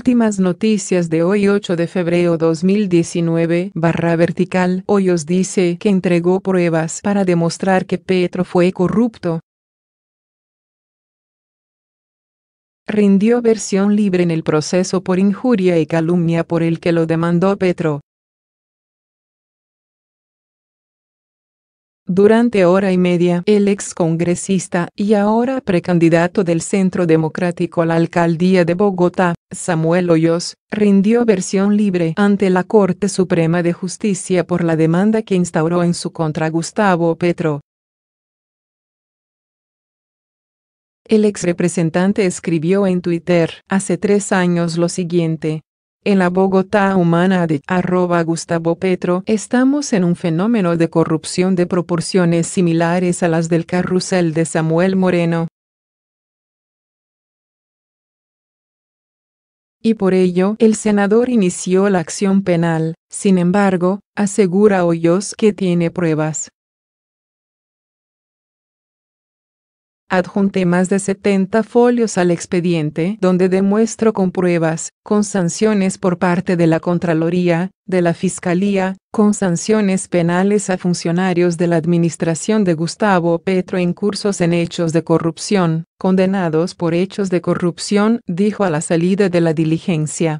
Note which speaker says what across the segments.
Speaker 1: últimas noticias de hoy 8 de febrero 2019 /vertical. Hoyos dice que entregó pruebas para demostrar que Petro fue corrupto. Rindió versión libre en el proceso por injuria y calumnia por el que lo demandó Petro. Durante hora y media, el excongresista y ahora precandidato del Centro Democrático a la alcaldía de Bogotá, Samuel Hoyos, rindió versión libre ante la Corte Suprema de Justicia por la demanda que instauró en su contra Gustavo Petro. El exrepresentante escribió en Twitter hace 3 años lo siguiente: en la Bogotá humana de @Gustavo Petro estamos en un fenómeno de corrupción de proporciones similares a las del carrusel de Samuel Moreno. Y por ello el senador inició la acción penal. Sin embargo, asegura Hoyos que tiene pruebas. Adjunté más de 70 folios al expediente donde demuestro con pruebas, con sanciones por parte de la Contraloría, de la Fiscalía, con sanciones penales a funcionarios de la administración de Gustavo Petro incursos en hechos de corrupción, condenados por hechos de corrupción, dijo a la salida de la diligencia.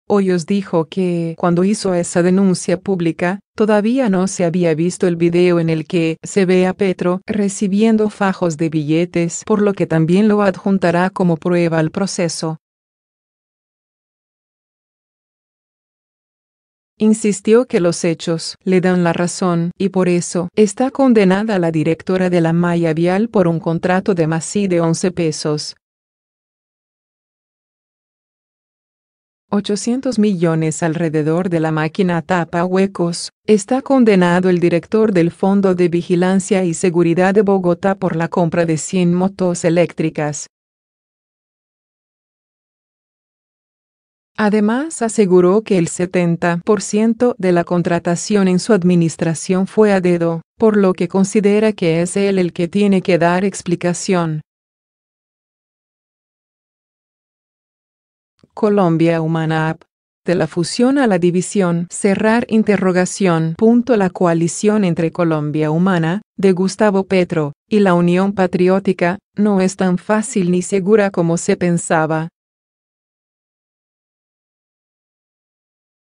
Speaker 1: Hoyos dijo que, cuando hizo esa denuncia pública, todavía no se había visto el video en el que se ve a Petro recibiendo fajos de billetes, por lo que también lo adjuntará como prueba al proceso. Insistió que los hechos le dan la razón y por eso está condenada la directora de la malla vial por un contrato de más de 11 pesos. 800 millones alrededor de la máquina tapa huecos. Está condenado el director del Fondo de Vigilancia y Seguridad de Bogotá por la compra de 100 motos eléctricas. Además aseguró que el 70% de la contratación en su administración fue a dedo, por lo que considera que es él el que tiene que dar explicación. Colombia Humana App. De la fusión a la división, cerrar interrogación. La coalición entre Colombia Humana, de Gustavo Petro, y la Unión Patriótica, no es tan fácil ni segura como se pensaba.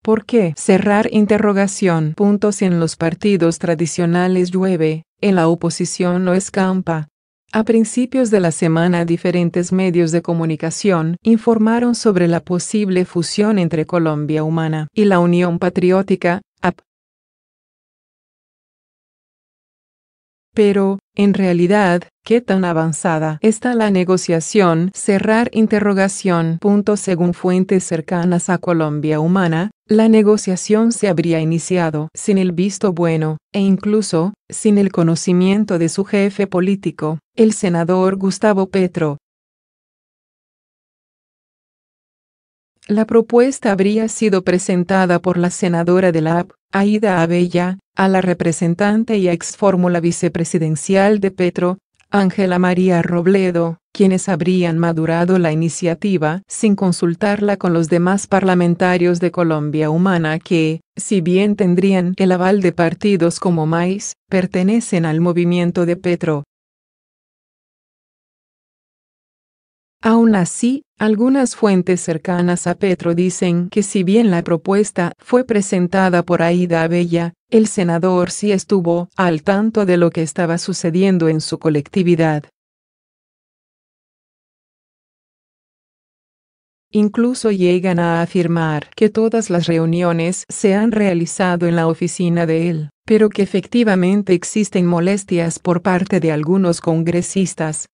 Speaker 1: ¿Por qué cerrar interrogación? Si en los partidos tradicionales llueve, en la oposición no escampa. A principios de la semana diferentes medios de comunicación informaron sobre la posible fusión entre Colombia Humana y la Unión Patriótica, AP. Pero, en realidad, ¿qué tan avanzada está la negociación? Cerrar interrogación. Según fuentes cercanas a Colombia Humana, la negociación se habría iniciado sin el visto bueno, e incluso, sin el conocimiento de su jefe político, el senador Gustavo Petro. La propuesta habría sido presentada por la senadora de la AP, Aida Abella, a la representante y ex fórmula vicepresidencial de Petro, Ángela María Robledo, quienes habrían madurado la iniciativa sin consultarla con los demás parlamentarios de Colombia Humana que, si bien tendrían el aval de partidos como MAIS, pertenecen al movimiento de Petro. Aún así, algunas fuentes cercanas a Petro dicen que si bien la propuesta fue presentada por Aida Abella, el senador sí estuvo al tanto de lo que estaba sucediendo en su colectividad. Incluso llegan a afirmar que todas las reuniones se han realizado en la oficina de él, pero que efectivamente existen molestias por parte de algunos congresistas.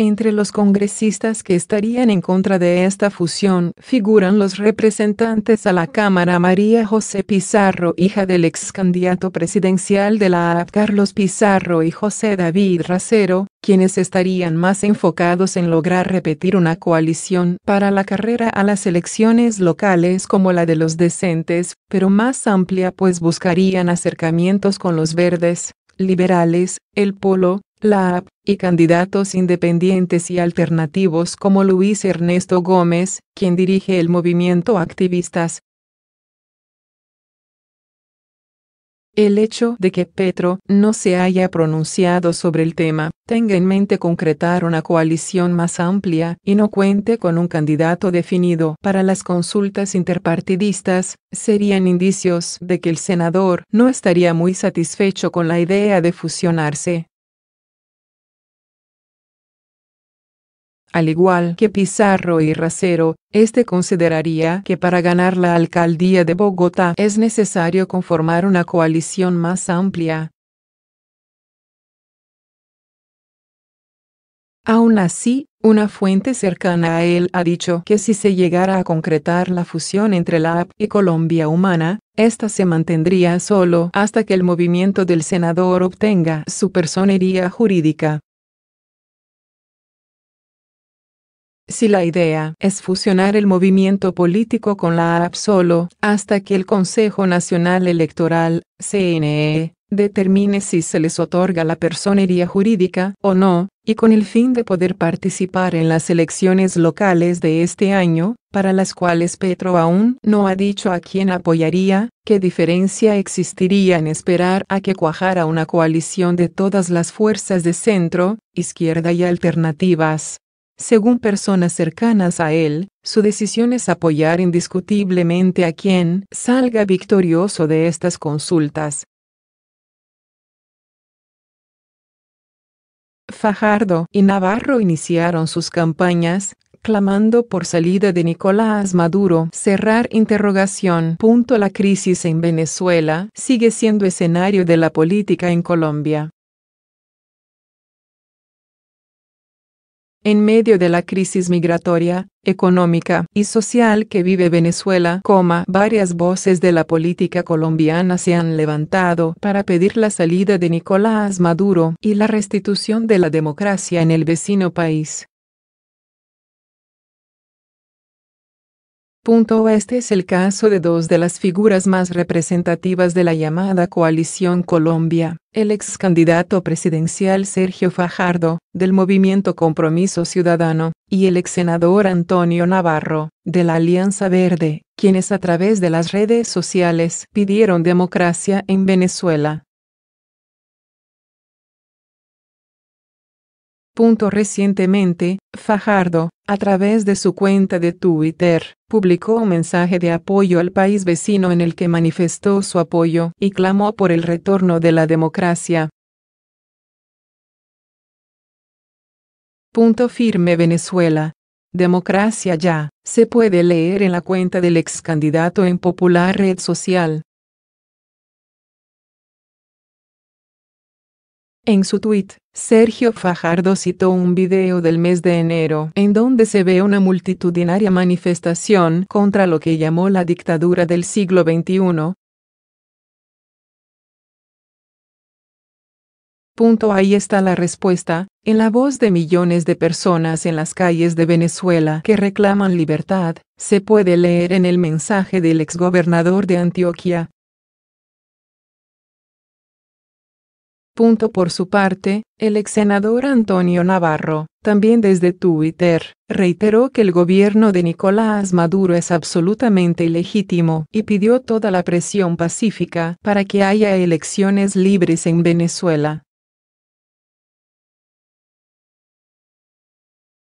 Speaker 1: Entre los congresistas que estarían en contra de esta fusión figuran los representantes a la Cámara María José Pizarro, hija del ex candidato presidencial de la AP Carlos Pizarro, y José David Racero, quienes estarían más enfocados en lograr repetir una coalición para la carrera a las elecciones locales como la de los decentes, pero más amplia, pues buscarían acercamientos con los verdes, liberales, el Polo, la AP, y candidatos independientes y alternativos como Luis Ernesto Gómez, quien dirige el movimiento Activistas. El hecho de que Petro no se haya pronunciado sobre el tema, tenga en mente concretar una coalición más amplia y no cuente con un candidato definido para las consultas interpartidistas, serían indicios de que el senador no estaría muy satisfecho con la idea de fusionarse. Al igual que Pizarro y Racero, este consideraría que para ganar la alcaldía de Bogotá es necesario conformar una coalición más amplia. Aún así, una fuente cercana a él ha dicho que si se llegara a concretar la fusión entre la AP y Colombia Humana, esta se mantendría solo hasta que el movimiento del senador obtenga su personería jurídica. Si la idea es fusionar el movimiento político con la AP solo, hasta que el Consejo Nacional Electoral, CNE, determine si se les otorga la personería jurídica o no, y con el fin de poder participar en las elecciones locales de este año, para las cuales Petro aún no ha dicho a quién apoyaría, ¿qué diferencia existiría en esperar a que cuajara una coalición de todas las fuerzas de centro, izquierda y alternativas? Según personas cercanas a él, su decisión es apoyar indiscutiblemente a quien salga victorioso de estas consultas. Fajardo y Navarro iniciaron sus campañas, clamando por salida de Nicolás Maduro. La crisis en Venezuela sigue siendo escenario de la política en Colombia. En medio de la crisis migratoria, económica y social que vive Venezuela, varias voces de la política colombiana se han levantado para pedir la salida de Nicolás Maduro y la restitución de la democracia en el vecino país. Este es el caso de dos de las figuras más representativas de la llamada Coalición Colombia, el ex candidato presidencial Sergio Fajardo, del movimiento Compromiso Ciudadano, y el ex senador Antonio Navarro, de la Alianza Verde, quienes a través de las redes sociales pidieron democracia en Venezuela. Recientemente, Fajardo, a través de su cuenta de Twitter, publicó un mensaje de apoyo al país vecino en el que manifestó su apoyo y clamó por el retorno de la democracia. Firme Venezuela. Democracia ya, se puede leer en la cuenta del ex candidato en popular red social. En su tuit, Sergio Fajardo citó un video del mes de enero en donde se ve una multitudinaria manifestación contra lo que llamó la dictadura del siglo XXI. Ahí está la respuesta, en la voz de millones de personas en las calles de Venezuela que reclaman libertad, se puede leer en el mensaje del exgobernador de Antioquia. Por su parte, el ex senador Antonio Navarro, también desde Twitter, reiteró que el gobierno de Nicolás Maduro es absolutamente ilegítimo y pidió toda la presión pacífica para que haya elecciones libres en Venezuela.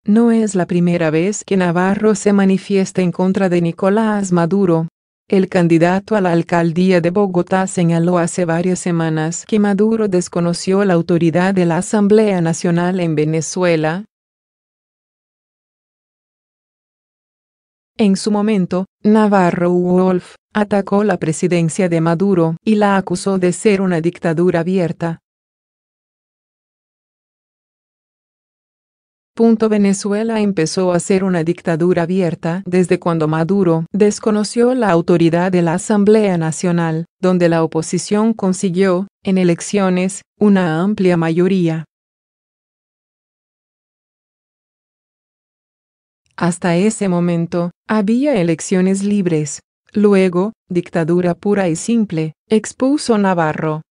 Speaker 1: No es la primera vez que Navarro se manifiesta en contra de Nicolás Maduro. El candidato a la alcaldía de Bogotá señaló hace varias semanas que Maduro desconoció la autoridad de la Asamblea Nacional en Venezuela. En su momento, Navarro Wolf atacó la presidencia de Maduro y la acusó de ser una dictadura abierta. Venezuela empezó a ser una dictadura abierta desde cuando Maduro desconoció la autoridad de la Asamblea Nacional, donde la oposición consiguió, en elecciones, una amplia mayoría. Hasta ese momento, había elecciones libres. Luego, dictadura pura y simple, expuso Navarro.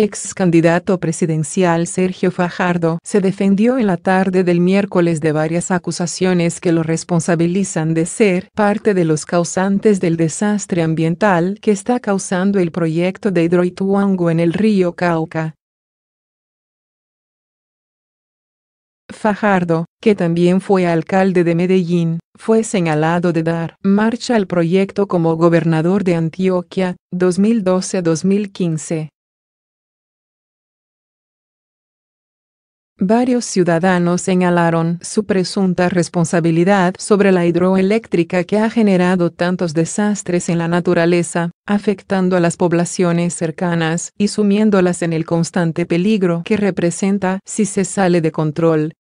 Speaker 1: ex candidato presidencial Sergio Fajardo se defendió en la tarde del miércoles de varias acusaciones que lo responsabilizan de ser parte de los causantes del desastre ambiental que está causando el proyecto de Hidroituango en el río Cauca. Fajardo, que también fue alcalde de Medellín, fue señalado de dar marcha al proyecto como gobernador de Antioquia, 2012-2015. Varios ciudadanos señalaron su presunta responsabilidad sobre la hidroeléctrica que ha generado tantos desastres en la naturaleza, afectando a las poblaciones cercanas y sumiéndolas en el constante peligro que representa si se sale de control.